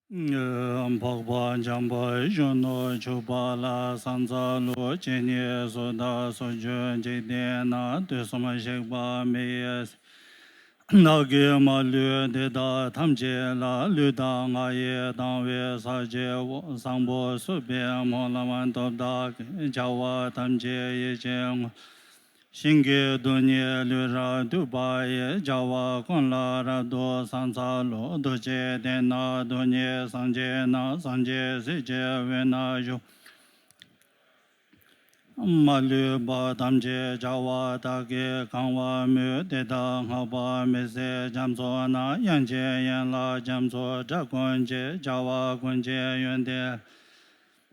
Bhagwan Jamba Juno Chupala Sanza Lu Chini Soda Sojun Jidena Tusuma Shekba Meyes Nagi Malu Deda Tamche La Luda Ngaye Dangwe Saje Sangbo Supe Molaman Topda Jawa Tamche Yecheng Shingi Dunye Lura Dubai Jawa Konla Rado Sansa Lo Doche Dena Dunye Sanje Na Sanje Seche Vena Yo Malu Ba Tamche Jawa Take Kangwa Mu Deda Ngaba Mese Jamso Na Yanche Yanla Jamso Jakonche Jawa Konche Yonde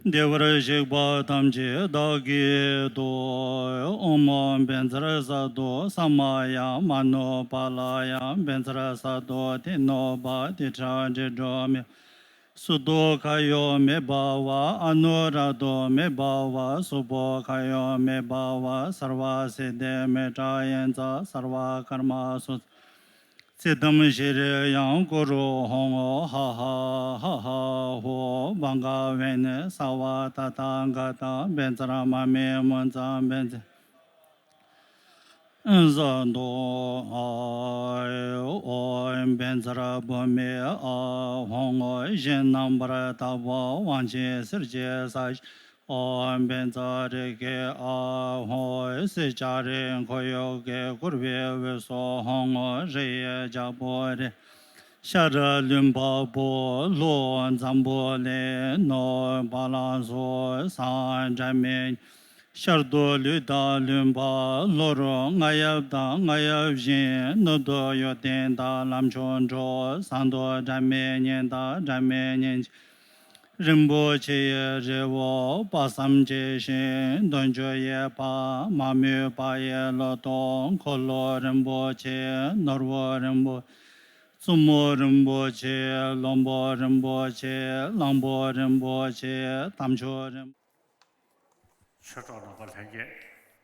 Devara Shekpa Tamche Dagi Do Om Benzara Sado Samaya Mano Palaya Benzara Sado Tino Ba Titra Jedromi Sudo Kayo Me Bawa Anurado Me Bawa Subo Kayo Me Bawa Sarva Siddhe Me Trayenza Sarva Karma Sut Siddham Shire Yang Guru Hongo Ha Ha Ha Ha Ho Banga Vene Sawa Tata Gata Benzara Mame Monza Benz Zando Ai O Benzara Bome A Hongo Jen Nambra Tabo Wanche Sirje Saj O Benzare Ke A Ho Sechare Koyo Ke Kurve Veso Hongo Reye Jabore Shara Lumba Bo Lo Zambo Le No Balanso San Jamin Shardo Luda Lumba Loro Ngayab Da Ngayab Jin Nodo Yoten Da Lamchon Jo Sando Jamin Yen Da Jamin Yen Rimbo Che Rewo Pasam Je Shin Donjo Ye Pa Mamu Pa Ye Lo Tong Kolo Rimbo Che Norwo Rimbo Sumo Rinpoche, Lombo Rinpoche, Lambo Rinpoche, Tamcho Rinpoche.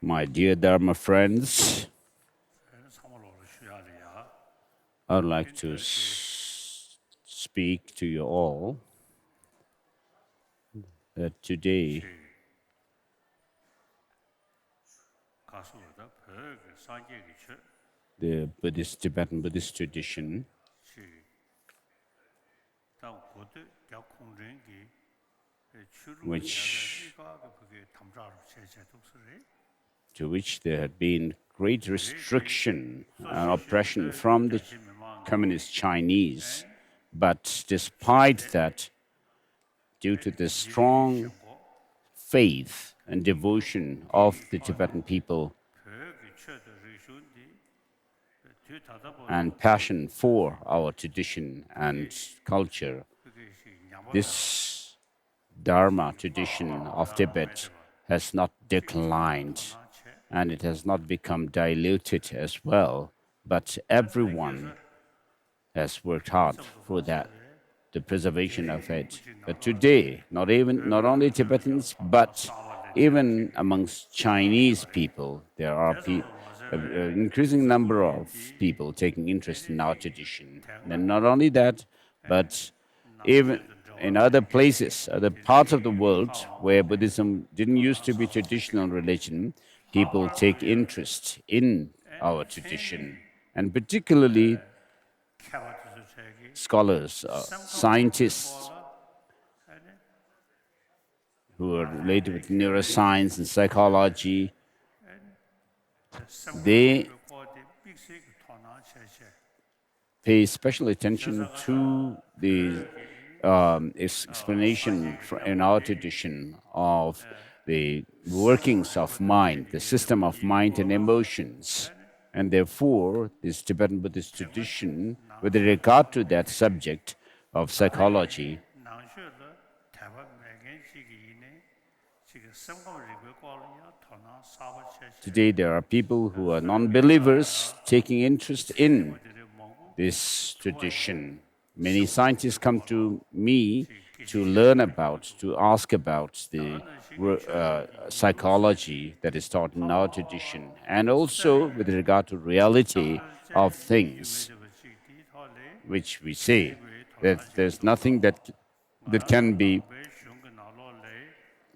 My dear Dharma friends, I'd like to speak to you all that today the Tibetan Buddhist tradition to which there had been great restriction and oppression from the communist Chinese. But despite that, due to the strong faith and devotion of the Tibetan people and passion for our tradition and culture, this Dharma tradition of Tibet has not declined and it has not become diluted as well, but everyone has worked hard for that, the preservation of it. But today, not only Tibetans, but even amongst Chinese people, there are an increasing number of people taking interest in our tradition. And not only that, but even in other places, other parts of the world where Buddhism didn't used to be traditional religion, people take interest in our tradition, and particularly scholars, scientists who are related with neuroscience and psychology, they pay special attention to the explanation in our tradition of the workings of mind, the system of mind and emotions. And therefore, this Tibetan Buddhist tradition, with regard to that subject of psychology, today there are people who are non-believers taking interest in this tradition. Many scientists come to me to learn about, to ask about the psychology that is taught in our tradition, and also with regard to reality of things, which we say. There's nothing that can be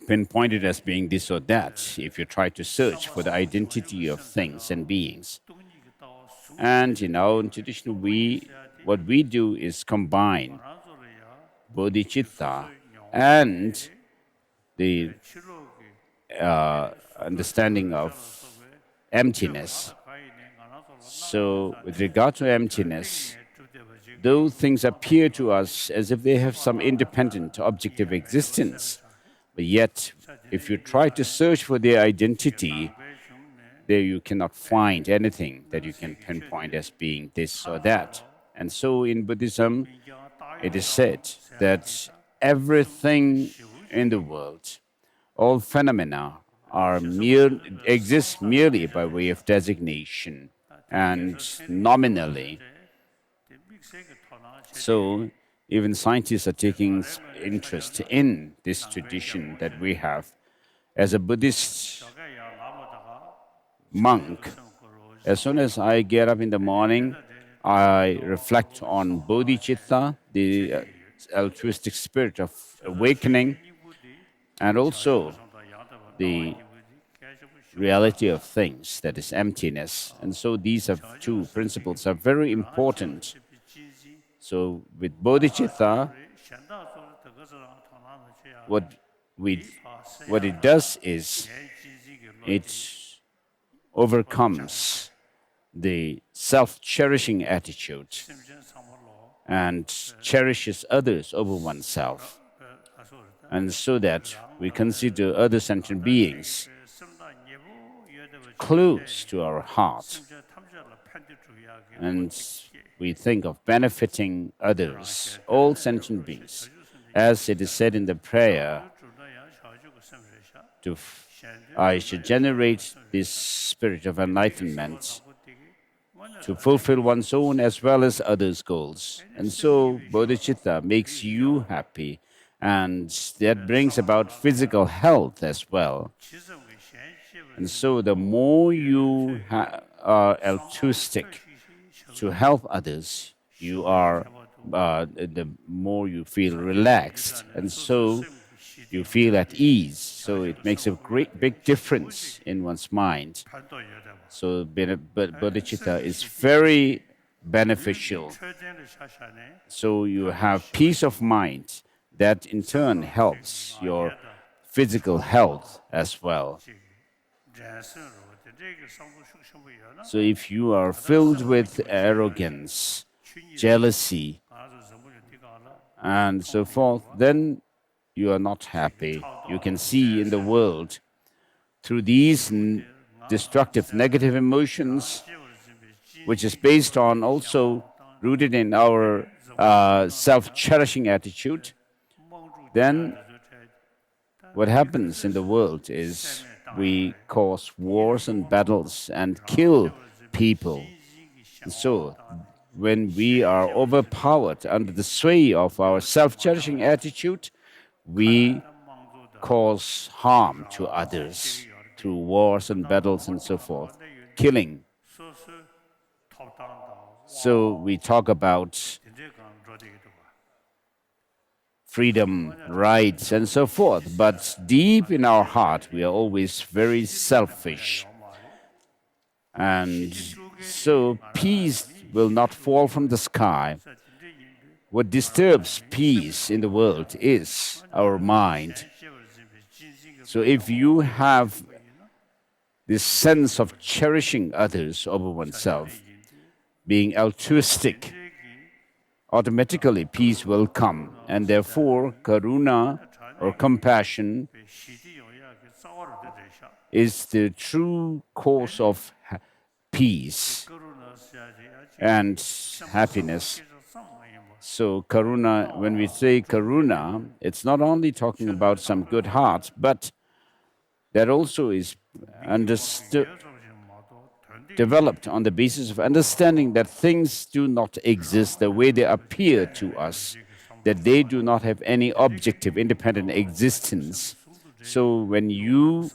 pinpointed as being this or that if you try to search for the identity of things and beings. And in our tradition, what we do is combine bodhicitta and the understanding of emptiness. So, with regard to emptiness, though things appear to us as if they have some independent objective existence, but yet, if you try to search for their identity, there you cannot find anything that you can pinpoint as being this or that. And so in Buddhism, it is said that everything in the world, all phenomena, exist merely by way of designation and nominally. So even scientists are taking interest in this tradition that we have. As a Buddhist monk, as soon as I get up in the morning, I reflect on bodhicitta, the altruistic spirit of awakening, and also the reality of things, that is emptiness. And so these two principles are very important. So with bodhicitta, what it does is it overcomes the self-cherishing attitude and cherishes others over oneself. And so that we consider other sentient beings close to our heart. And we think of benefiting others, all sentient beings. As it is said in the prayer, I should generate this spirit of enlightenment to fulfill one's own as well as others' goals. And so bodhicitta makes you happy, and that brings about physical health as well. And so the more you are altruistic to help others, the more you feel relaxed, and so you feel at ease. So it makes a great big difference in one's mind. So bodhicitta is very beneficial. So you have peace of mind that in turn helps your physical health as well. So if you are filled with arrogance, jealousy, and so forth, then you are not happy. You can see in the world through these destructive negative emotions, which is based on also rooted in our self-cherishing attitude, then what happens in the world is we cause wars and battles and kill people. So when we are overpowered under the sway of our self-cherishing attitude, we cause harm to others through wars and battles and so forth, killing. So we talk about freedom, rights, and so forth, but deep in our heart, we are always very selfish. And so peace will not fall from the sky. What disturbs peace in the world is our mind. So if you have this sense of cherishing others over oneself, being altruistic, automatically peace will come. And therefore, karuna or compassion is the true cause of peace and happiness. So karuna, when we say karuna, it's not only talking about some good heart, but that also is developed on the basis of understanding that things do not exist the way they appear to us, that they do not have any objective, independent existence. So when you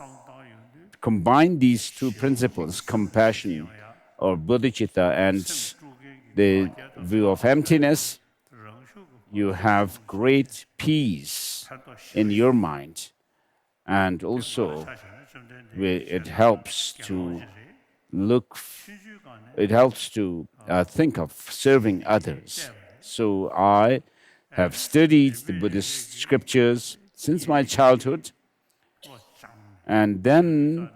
combine these two principles, compassion or bodhicitta and the view of emptiness, you have great peace in your mind, and also it helps to think of serving others. So I have studied the Buddhist scriptures since my childhood, and then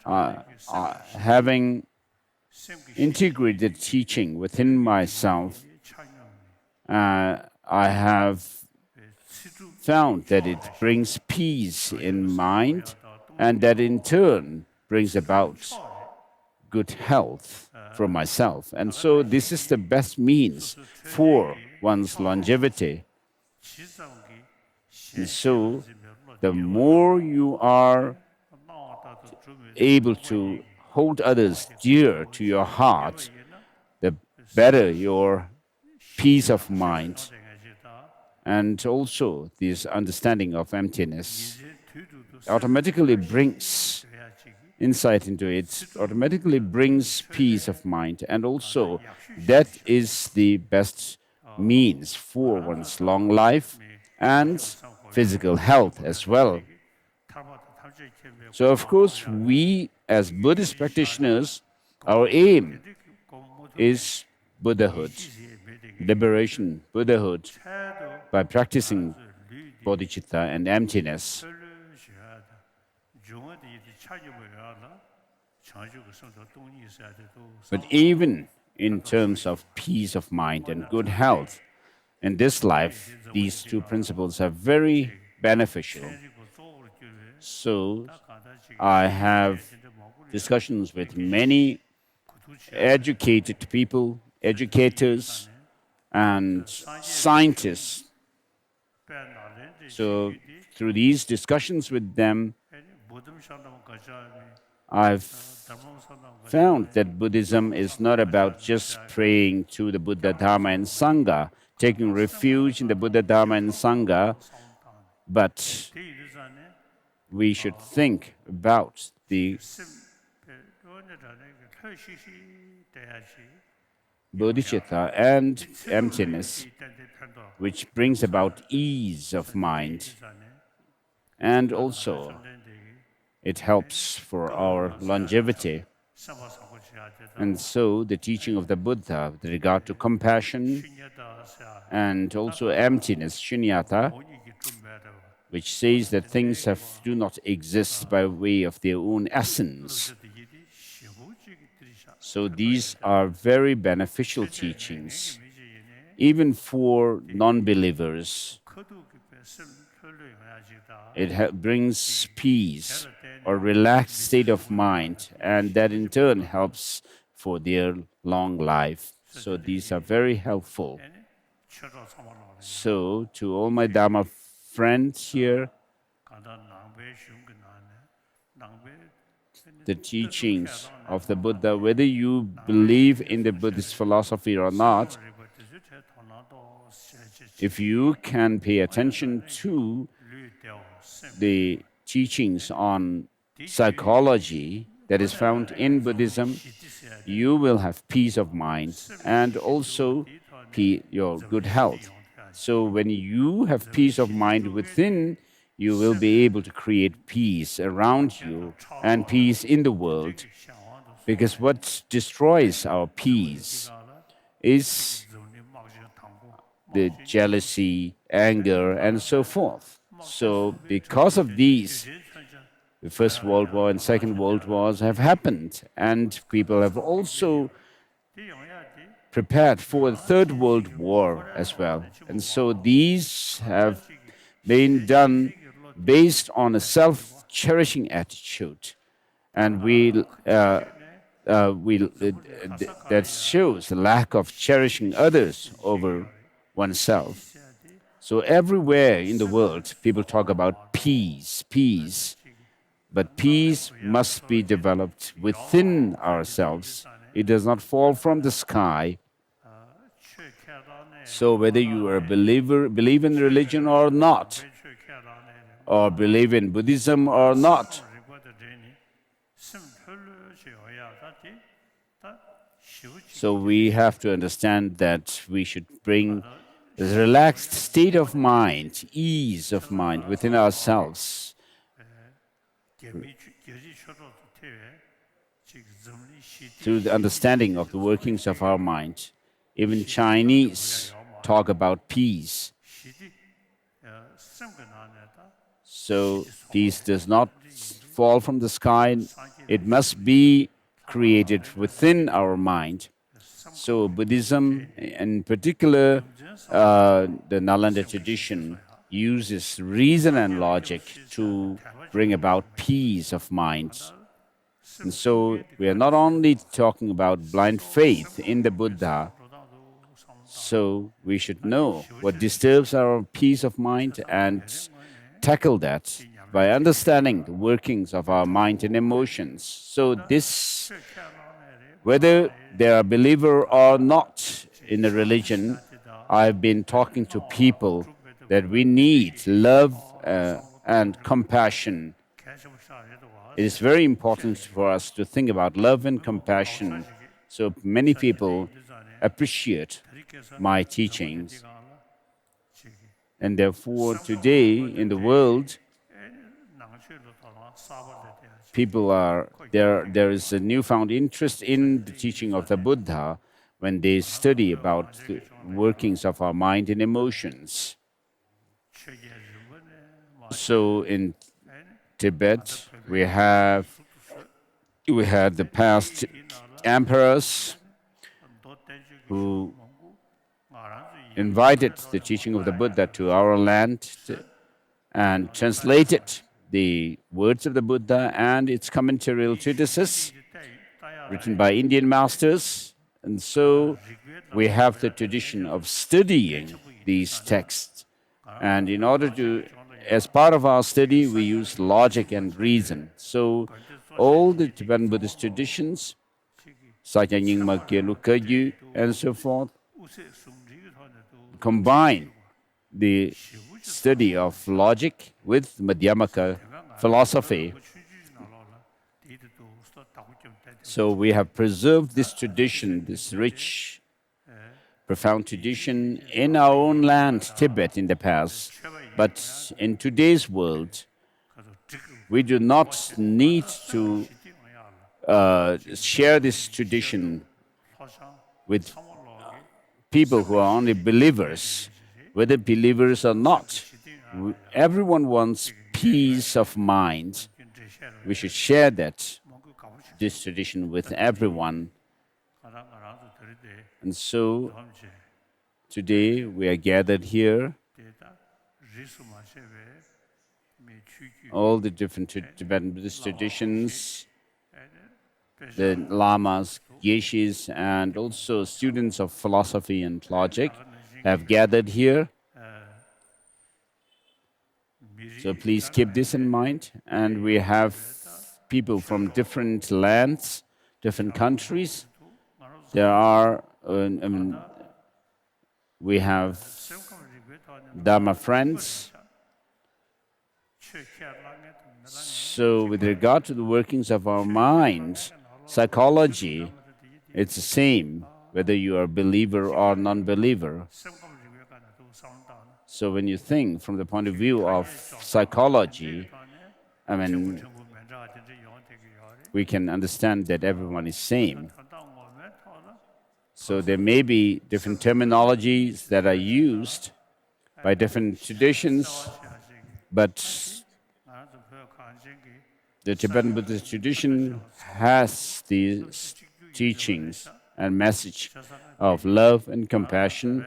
having integrated teaching within myself, I have found that it brings peace in mind, and that in turn brings about good health for myself. And so this is the best means for one's longevity. And so the more you are able to hold others dear to your heart, the better your peace of mind, and also this understanding of emptiness automatically brings insight into it, automatically brings peace of mind, and also that is the best means for one's long life and physical health as well. So, of course, we as Buddhist practitioners, our aim is Buddhahood, liberation, Buddhahood, by practicing bodhicitta and emptiness. But even in terms of peace of mind and good health, in this life, these two principles are very beneficial. So I have discussions with many educated people, educators, and scientists. So through these discussions with them, I've found that Buddhism is not about just praying to the Buddha, Dharma, and Sangha, taking refuge in the Buddha, Dharma, and Sangha, but we should think about the bodhicitta and emptiness, which brings about ease of mind, and also it helps for our longevity. And so the teaching of the Buddha with regard to compassion and also emptiness, shunyata, which says that things do not exist by way of their own essence. So these are very beneficial teachings, even for non-believers. It brings peace or relaxed state of mind, and that in turn helps for their long life. So these are very helpful. So to all my Dharma friends here, the teachings of the Buddha, whether you believe in the Buddhist philosophy or not, if you can pay attention to the teachings on psychology that is found in Buddhism, you will have peace of mind and also your good health. So when you have peace of mind within, you will be able to create peace around you and peace in the world. Because what destroys our peace is the jealousy, anger, and so forth. So because of these, the First World War and Second World Wars have happened, and people have also prepared for the Third World War as well. And so these have been done based on a self-cherishing attitude, and that shows the lack of cherishing others over oneself. So everywhere in the world, people talk about peace, peace. But peace must be developed within ourselves. It does not fall from the sky. So whether you are a believer, believe in religion or not, or believe in Buddhism or not, so we have to understand that we should bring There's a relaxed state of mind, ease of mind within ourselves. Through the understanding of the workings of our mind, even Chinese talk about peace. So peace does not fall from the sky, it must be created within our mind. So Buddhism, in particular, the Nalanda tradition, uses reason and logic to bring about peace of mind. And so we are not only talking about blind faith in the Buddha, so we should know what disturbs our peace of mind and tackle that by understanding the workings of our mind and emotions. So this, whether they are believer or not in a religion, I've been talking to people that we need love and compassion. It is very important for us to think about love and compassion. So many people appreciate my teachings. And therefore, today in the world, there is a newfound interest in the teaching of the Buddha when they study about the workings of our mind and emotions. So in Tibet, we had the past emperors who invited the teaching of the Buddha to our land and translated the words of the Buddha and its commentarial treatises written by Indian masters. And so we have the tradition of studying these texts. And in order to, as part of our study, we use logic and reason. So all the Tibetan Buddhist traditions, Sakyanyingma Gyaluk Kagyu, and so forth, combine the study of logic with Madhyamaka philosophy. So we have preserved this tradition, this rich, profound tradition in our own land, Tibet, in the past. But in today's world, we do not need to share this tradition with people who are only believers, whether believers or not. Everyone wants peace of mind. We should share this tradition with everyone. And so today we are gathered here. All the different Tibetan Buddhist traditions, the lamas, yeshis, and also students of philosophy and logic have gathered here. So please keep this in mind. And we have people from different lands, different countries. We have Dharma friends. So with regard to the workings of our mind, psychology, it's the same, whether you are a believer or non-believer. So when you think from the point of view of psychology, we can understand that everyone is same. So there may be different terminologies that are used by different traditions, but the Tibetan Buddhist tradition has these teachings and message of love and compassion.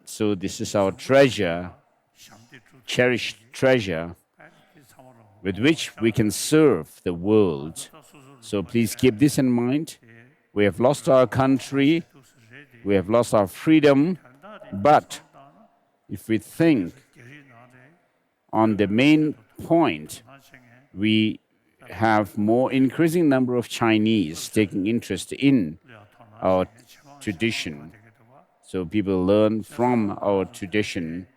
So this is our treasure, cherished treasure, with which we can serve the world. So please keep this in mind. We have lost our country, we have lost our freedom, but if we think on the main point, we have more increasing number of Chinese taking interest in our tradition. So people learn from our tradition.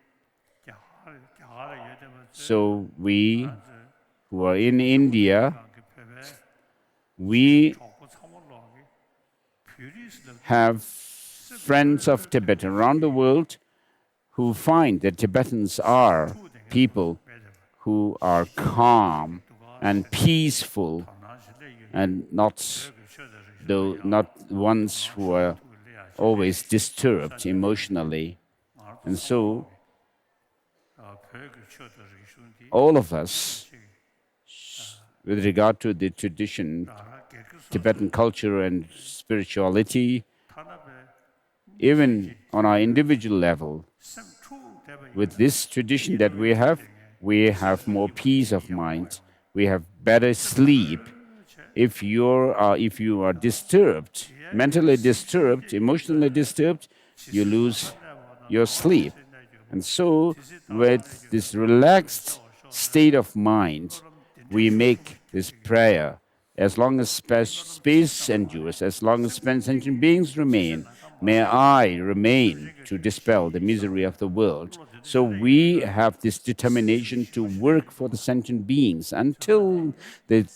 So we who are in India, we have friends of Tibet around the world who find that Tibetans are people who are calm and peaceful and not ones who are always disturbed emotionally. And so all of us, with regard to the tradition, Tibetan culture and spirituality, even on our individual level, with this tradition that we have more peace of mind, we have better sleep. If you are disturbed, mentally disturbed, emotionally disturbed, you lose your sleep. And so, with this relaxed state of mind, we make this prayer. As long as space endures, as long as sentient beings remain, may I remain to dispel the misery of the world. So we have this determination to work for the sentient beings until the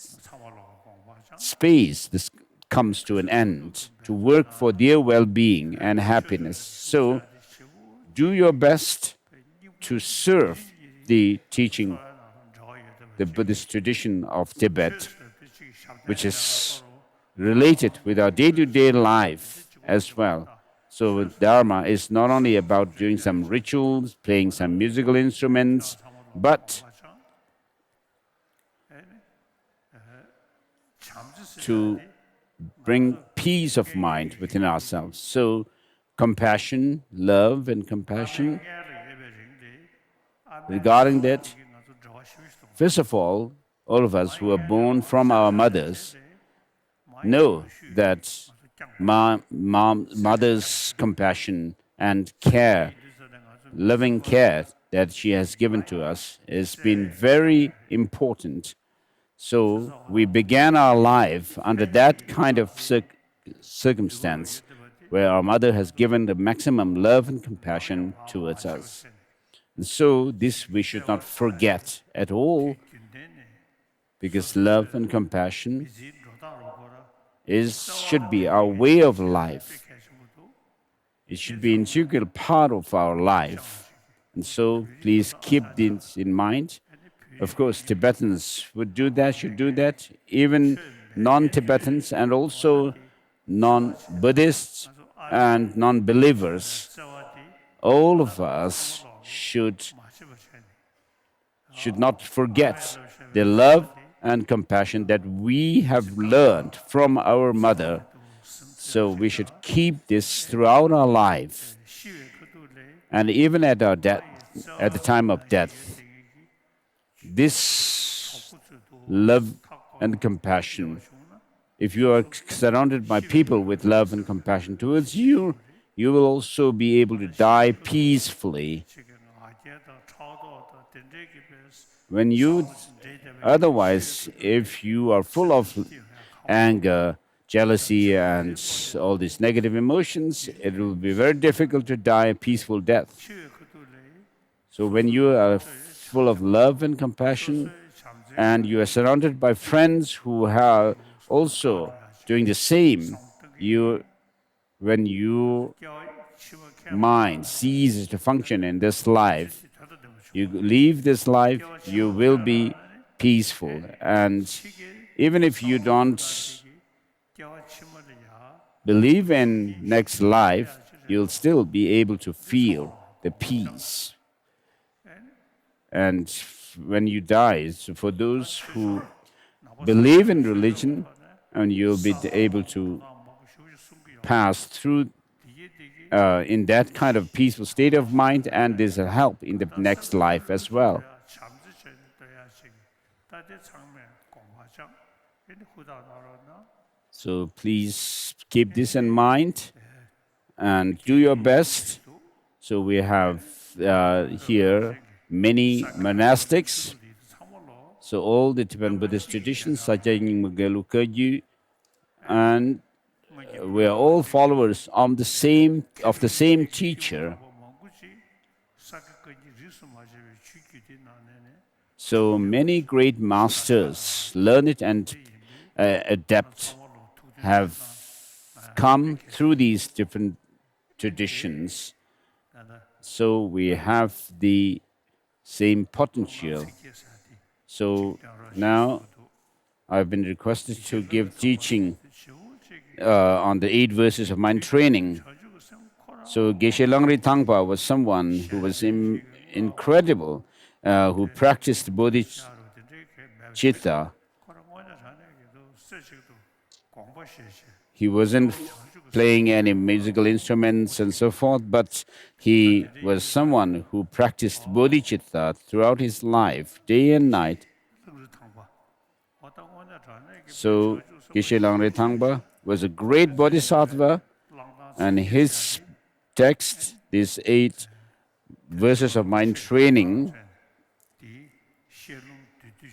space this comes to an end, to work for their well-being and happiness. So do your best to serve the teaching, the Buddhist tradition of Tibet, which is related with our day-to-day life as well. So Dharma is not only about doing some rituals, playing some musical instruments, but to bring peace of mind within ourselves. So compassion, love and compassion, regarding that, first of all of us who are born from our mothers know that mother's compassion and care, loving care that she has given to us has been very important. So we began our life under that kind of circumstance where our mother has given the maximum love and compassion towards us. And so this we should not forget at all, because love and compassion should be our way of life. It should be an integral part of our life. And so please keep this in mind. Of course, Tibetans would do that, should do that. Even non-Tibetans and also non-Buddhists and non-believers, all of us should not forget the love and compassion that we have learned from our mother. So we should keep this throughout our life. And even at our death, at the time of death, this love and compassion, if you are surrounded by people with love and compassion towards you, you will also be able to die peacefully. Otherwise, if you are full of anger, jealousy, and all these negative emotions, it will be very difficult to die a peaceful death. So when you are full of love and compassion, and you are surrounded by friends who are also doing the same, when your mind ceases to function in this life, you leave this life, you will be peaceful. And even if you don't believe in next life, you'll still be able to feel the peace. And when you die, so for those who believe in religion, and you'll be able to pass through in that kind of peaceful state of mind, and there's a help in the next life as well. So please keep this in mind and do your best. So we have here many monastics. So all the Tibetan Buddhist traditions, and we are all followers of the same teacher. So many great masters, learned and adept, have come through these different traditions. So we have the same potential. So now I've been requested to give teaching on the 8 verses of mind training. So Geshe Langri Thangpa was someone who was incredible, who practiced bodhicitta. He wasn't playing any musical instruments and so forth, but he was someone who practiced bodhicitta throughout his life, day and night. So Geshe Langri Thangpa was a great bodhisattva, and his text, these 8 verses of mind training,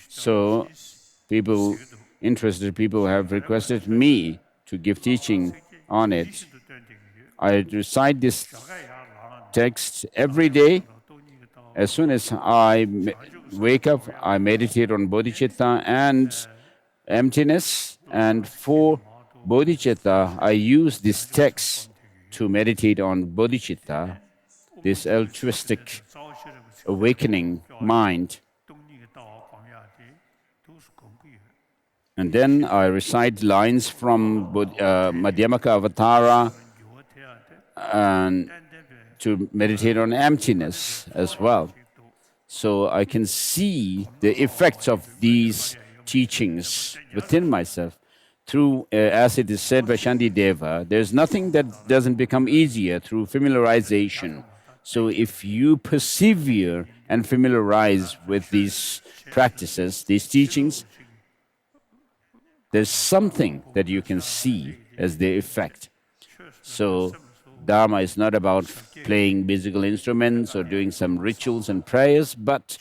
so interested people have requested me to give teaching on it. I recite this text every day. As soon as I wake up, I meditate on bodhicitta and emptiness, and for bodhicitta, I use this text to meditate on bodhicitta, this altruistic awakening mind. And then I recite lines from Madhyamaka Avatara and to meditate on emptiness as well. So I can see the effects of these teachings within myself. Through, as it is said by Shantideva, there's nothing that doesn't become easier through familiarization. So if you persevere and familiarize with these practices, these teachings, there's something that you can see as the effect. So Dharma is not about playing musical instruments or doing some rituals and prayers, but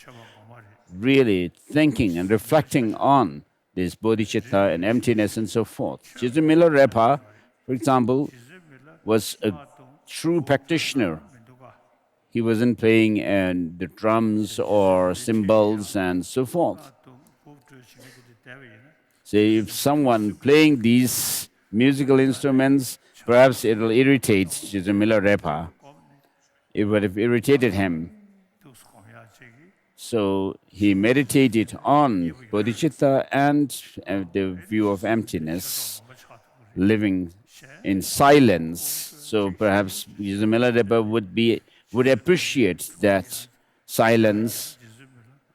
really thinking and reflecting on this bodhicitta and emptiness and so forth. Jizu Milarepa, for example, was a true practitioner. He wasn't playing the drums or cymbals and so forth. So if someone playing these musical instruments, perhaps it will irritate Jizu Milarepa. It would have irritated him. So he meditated on bodhicitta and the view of emptiness, living in silence. So perhaps Jizu Milarepa would appreciate that silence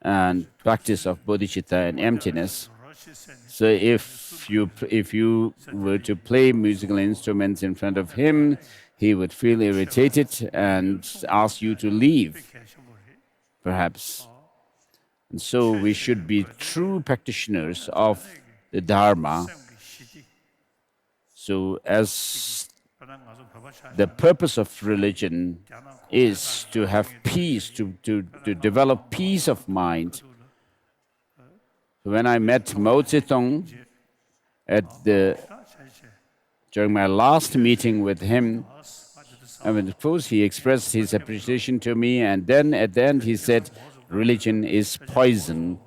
and practice of bodhicitta and emptiness. So if you were to play musical instruments in front of him, he would feel irritated and ask you to leave, perhaps. And so we should be true practitioners of the Dharma. So as the purpose of religion is to have peace, to develop peace of mind. When I met Mao Zedong during my last meeting with him, first he expressed his appreciation to me, and then at the end he said, religion is poison.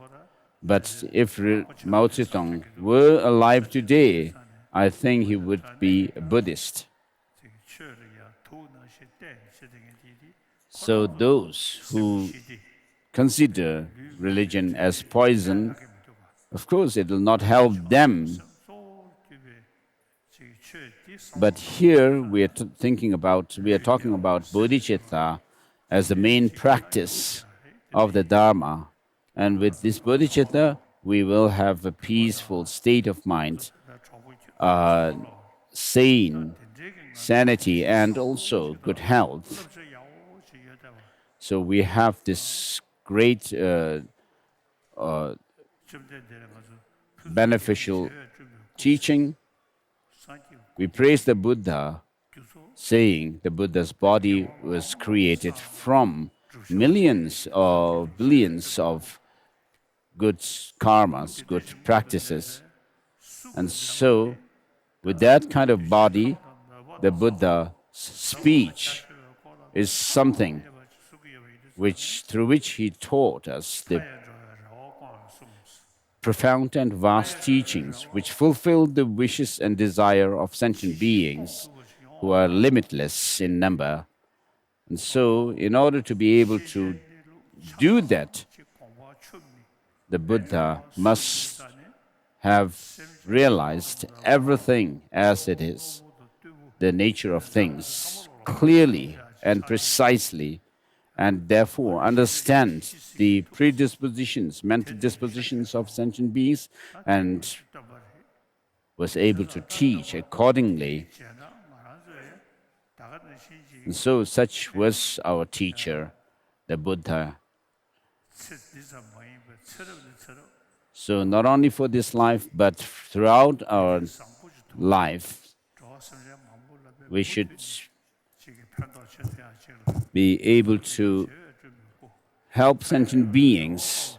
But if Mao Zedong were alive today, I think he would be a Buddhist. So those who consider religion as poison, of course it will not help them. But here we are talking about bodhicitta as the main practice of the Dharma. And with this bodhicitta, we will have a peaceful state of mind, sanity, and also good health. So we have this great beneficial teaching. We praise the Buddha, saying the Buddha's body was created from millions or billions of good karmas, good practices. And so, with that kind of body, the Buddha's speech is something through which he taught us the profound and vast teachings which fulfill the wishes and desire of sentient beings. who are limitless in number. And so, in order to be able to do that, the Buddha must have realized everything as it is, the nature of things, clearly and precisely, and therefore understand the predispositions, mental dispositions of sentient beings, and was able to teach accordingly. And so such was our teacher, the Buddha. So not only for this life, but throughout our life, we should be able to help sentient beings,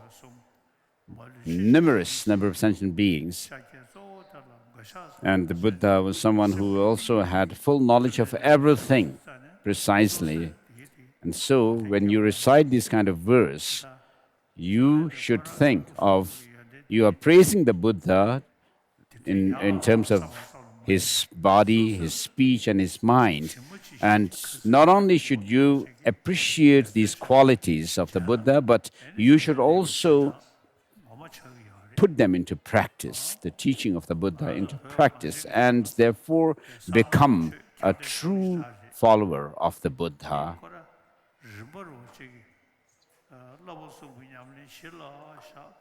numerous number of sentient beings. And the Buddha was someone who also had full knowledge of everything precisely. And so when you recite this kind of verse, you should think of, you are praising the Buddha in terms of his body, his speech, and his mind. And not only should you appreciate these qualities of the Buddha, but you should also put them into practice, the teaching of the Buddha into practice, and therefore become a true follower of the Buddha.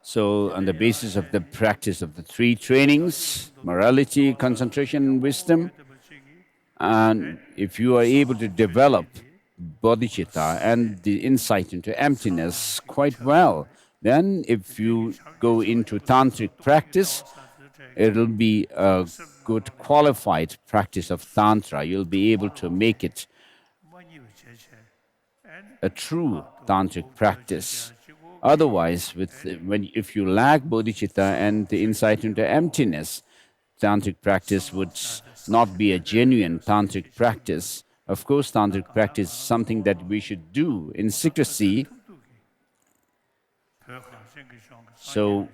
So, on the basis of the practice of the three trainings, morality, concentration, and wisdom, and if you are able to develop bodhicitta and the insight into emptiness quite well, then if you go into tantric practice, it'll be a good qualified practice of tantra. You'll be able to make it a true tantric practice. Otherwise, if you lack bodhicitta and the insight into emptiness, tantric practice would not be a genuine tantric practice. Of course, tantric practice is something that we should do in secrecy. So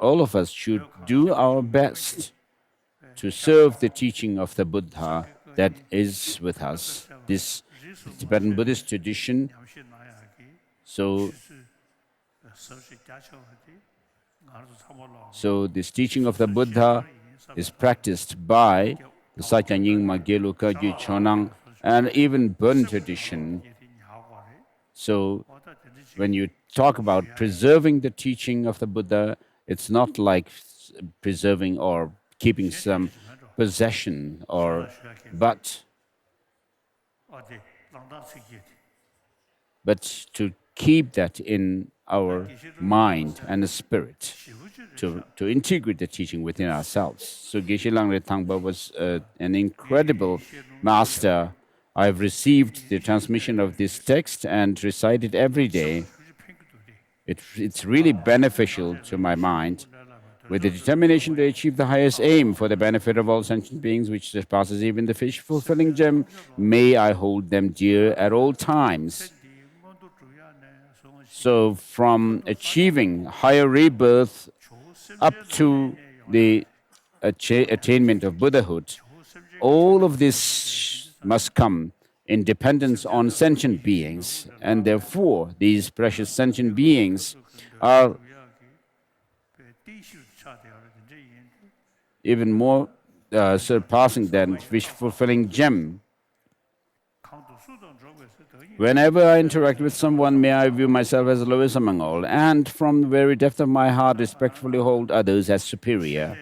all of us should do our best to serve the teaching of the Buddha that is with us, this Tibetan Buddhist tradition. So this teaching of the Buddha is practiced by the Sakya Nyingma Gelu Kagyu Chonang and even Burn tradition. So when you talk about preserving the teaching of the Buddha, it's not like preserving or keeping some possession, but to keep that in our mind and the spirit, to integrate the teaching within ourselves. So Geshe Langre Thangpa was an incredible master. I've received the transmission of this text and recite it every day. It's really beneficial to my mind. With the determination to achieve the highest aim for the benefit of all sentient beings, which surpasses even the fish-fulfilling gem, may I hold them dear at all times. So from achieving higher rebirth up to the attainment of Buddhahood, all of this must come in dependence on sentient beings, and therefore these precious sentient beings are even more surpassing than wish-fulfilling gem. Whenever I interact with someone, may I view myself as the lowest among all, and from the very depth of my heart respectfully hold others as superior.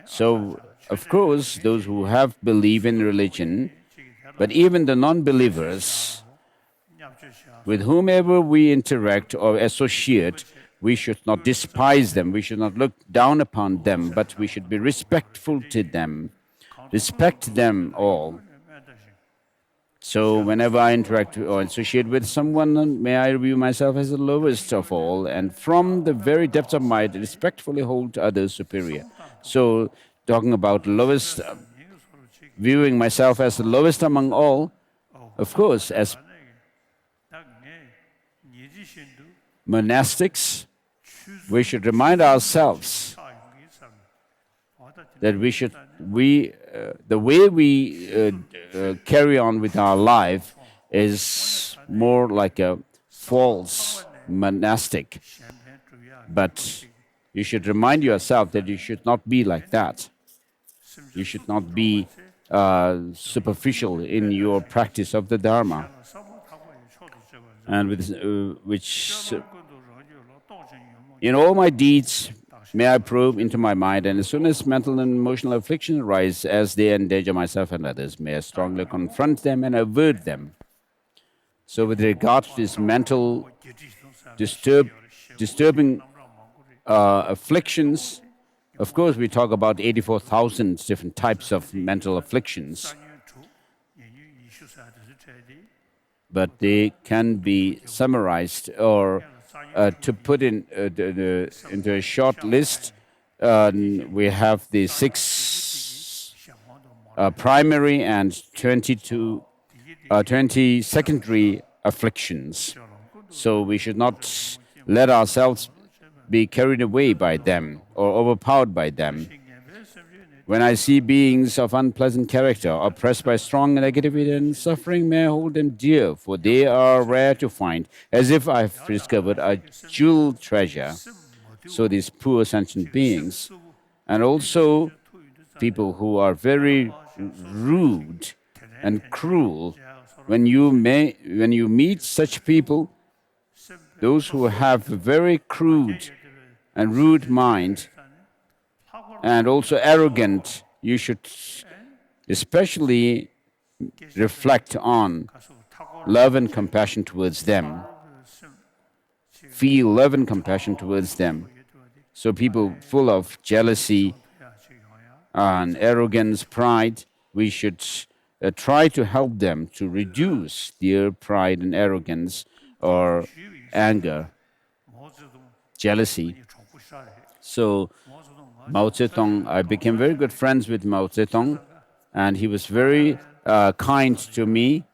So, of course, those who have belief in religion, but even the non-believers, with whomever we interact or associate, we should not despise them, we should not look down upon them, but we should be respectful to them, respect them all. So whenever I interact or associate with someone, may I view myself as the lowest of all, and from the very depths of my heart, respectfully hold others superior. So talking about lowest, viewing myself as the lowest among all, of course, as monastics, we should remind ourselves that we the way we carry on with our life is more like a false monastic. But you should remind yourself that you should not be like that. You should not be superficial in your practice of the Dharma, and which in all my deeds may I probe into my mind, and as soon as mental and emotional afflictions arise as they endanger myself and others, may I strongly confront them and avert them. So with regard to this mental disturbing afflictions, of course we talk about 84,000 different types of mental afflictions, but they can be summarized or to put into a short list. We have the 6 primary and 20 secondary afflictions. So we should not let ourselves be carried away by them or overpowered by them. When I see beings of unpleasant character oppressed by strong negativity and suffering, may I hold them dear, for they are rare to find, as if I have discovered a jewel treasure. So these poor sentient beings, and also people who are very rude and cruel, when you meet such people, those who have a very crude and rude mind, and also arrogant, you should especially reflect on love and compassion towards them. Feel love and compassion towards them. So people full of jealousy and arrogance, pride, we should try to help them to reduce their pride and arrogance or anger, jealousy. So Mao Zedong, I became very good friends with Mao Zedong, and he was very kind to me.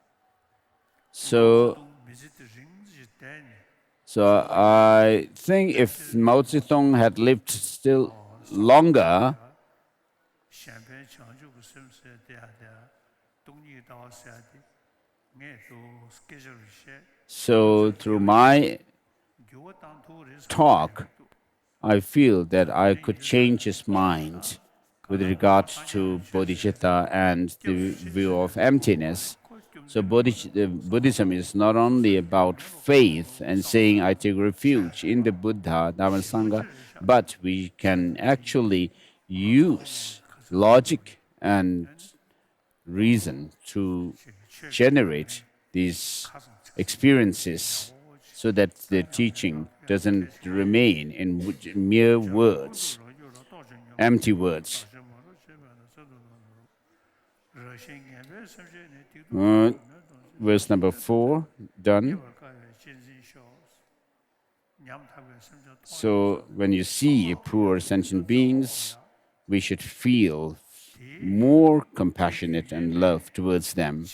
So I think if Mao Zedong had lived still longer, so through my talk, I feel that I could change his mind with regard to bodhicitta and the view of emptiness. So Buddhism is not only about faith and saying I take refuge in the Buddha, Dharma, Sangha, but we can actually use logic and reason to generate these experiences so that the teaching doesn't remain in mere words, empty words. Verse number 4, done. So when you see poor sentient beings, we should feel more compassionate and love towards them.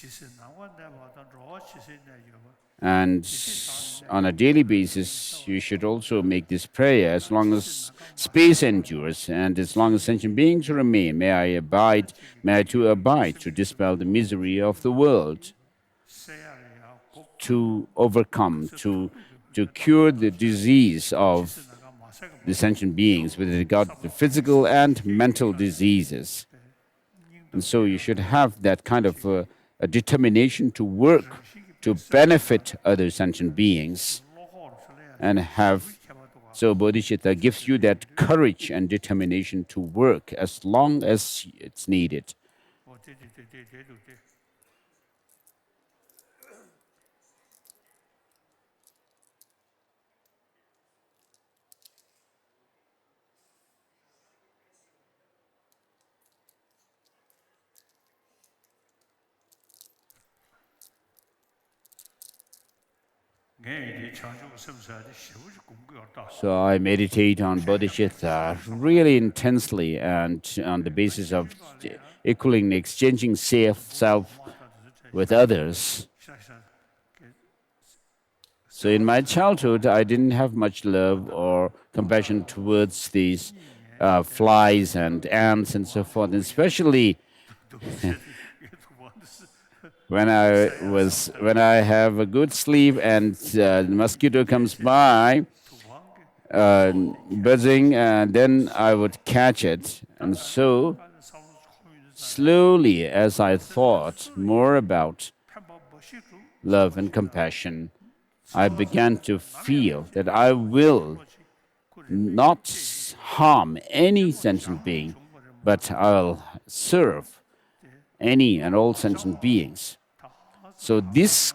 And on a daily basis, you should also make this prayer as long as space endures and as long as sentient beings remain. May I too abide to dispel the misery of the world, to overcome, to cure the disease of the sentient beings with regard to physical and mental diseases. And so you should have that kind of a determination to work to benefit other sentient beings, and so bodhicitta gives you that courage and determination to work as long as it's needed. So I meditate on bodhicitta really intensely and on the basis of equaling, exchanging self with others. So in my childhood, I didn't have much love or compassion towards these flies and ants and so forth, and especially when I have a good sleep and the mosquito comes by, buzzing, and then I would catch it. And so, slowly, as I thought more about love and compassion, I began to feel that I will not harm any sentient being, but I'll serve any and all sentient beings. So this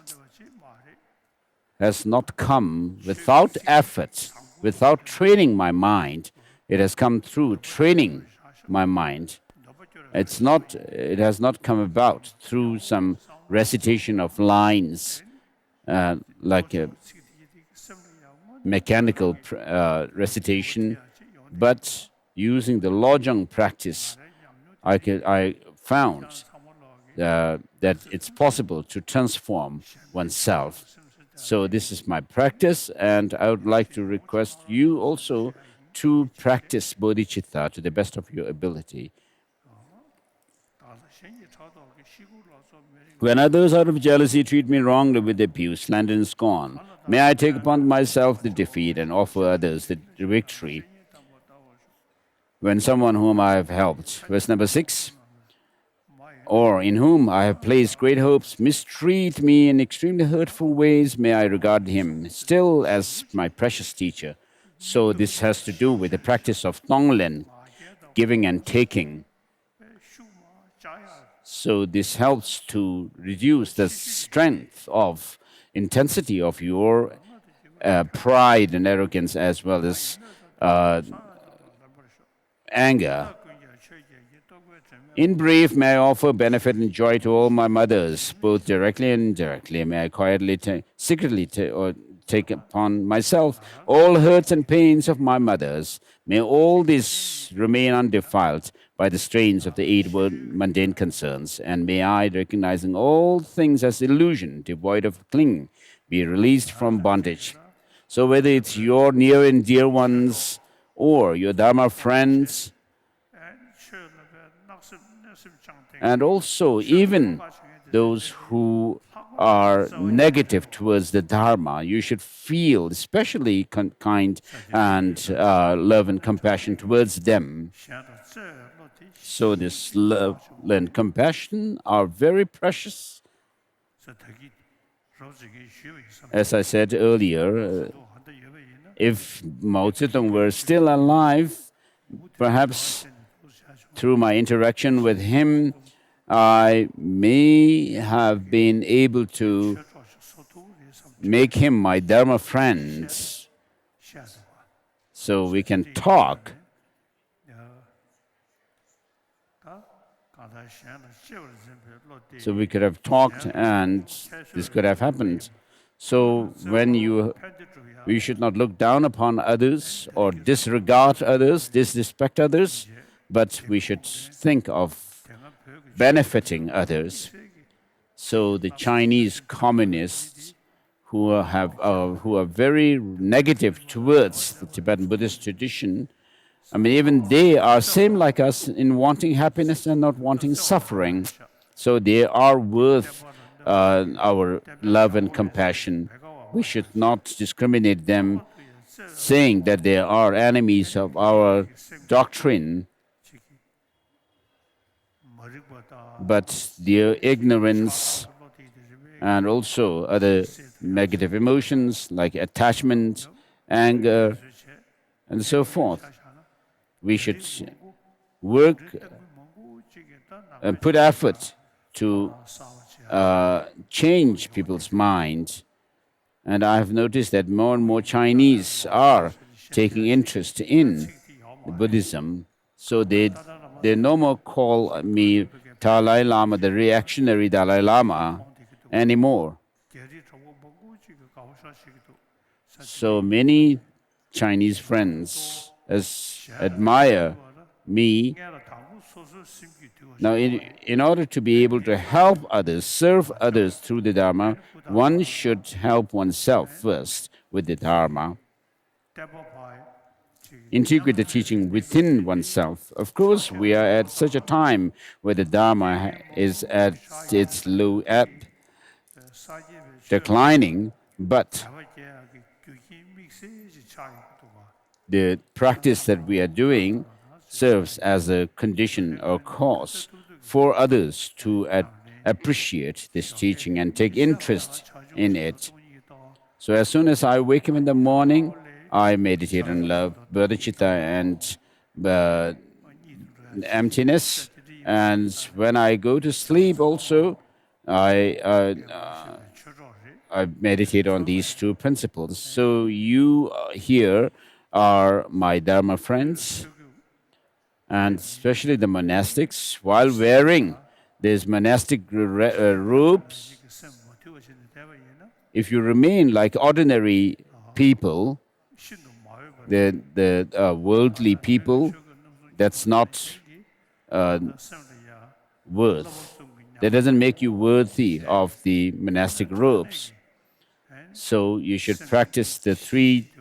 has not come without effort, without training my mind. It has come through training my mind. It has not come about through some recitation of lines, like a mechanical recitation, but using the Lojong practice, I found that it's possible to transform oneself. So this is my practice, and I would like to request you also to practice bodhicitta to the best of your ability. When others out of jealousy treat me wrongly with abuse, slander, and scorn, may I take upon myself the defeat and offer others the victory. When someone whom I have helped, verse number 6, or in whom I have placed great hopes, mistreat me in extremely hurtful ways, may I regard him still as my precious teacher. So this has to do with the practice of Tonglen, giving and taking. So this helps to reduce the strength of intensity of your pride and arrogance, as well as anger. In brief, may I offer benefit and joy to all my mothers, both directly and indirectly. May I quietly, secretly take upon myself all hurts and pains of my mothers. May all this remain undefiled by the strains of the 8 mundane concerns, and may I, recognizing all things as illusion, devoid of clinging, be released from bondage. So whether it's your near and dear ones or your Dharma friends, and also even those who are negative towards the Dharma, you should feel especially kind and love and compassion towards them. So this love and compassion are very precious. As I said earlier, if Mao Zedong were still alive, perhaps through my interaction with him, I may have been able to make him my Dharma friend, so we can talk. So we could have talked and this could have happened. So we should not look down upon others or disregard others, disrespect others, but we should think of benefiting others. So the Chinese communists who are very negative towards the Tibetan Buddhist tradition, I mean, even they are same like us in wanting happiness and not wanting suffering. So they are worth our love and compassion. We should not discriminate them, saying that they are enemies of our doctrine. But their ignorance and also other negative emotions like attachment, anger, and so forth, we should work and put effort to change people's mind. And I have noticed that more and more Chinese are taking interest in Buddhism, so they no more call me Dalai Lama, the reactionary Dalai Lama, anymore. So many Chinese friends admire me. Now, in order to be able to help others, serve others through the Dharma, one should help oneself first with the Dharma. integrate the teaching within oneself. Of course, we are at such a time where the Dharma is at its low ebb, declining, but the practice that we are doing serves as a condition or cause for others to appreciate this teaching and take interest in it. So as soon as I wake up in the morning, I meditate on love, bodhicitta, and emptiness. And when I go to sleep also, I meditate on these two principles. So you here are my Dharma friends, and especially the monastics, while wearing these monastic robes, if you remain like ordinary people, the worldly people, that's not worth. That doesn't make you worthy of the monastic robes. So you should practice the three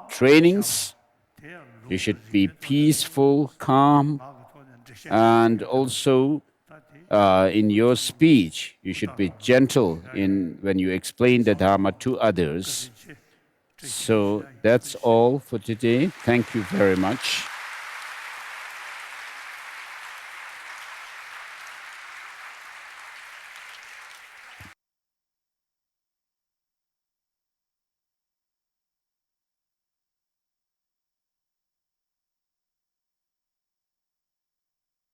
trainings. You should be peaceful, calm, and also in your speech, you should be gentle when you explain the Dharma to others. So that's all for today. Thank you very much.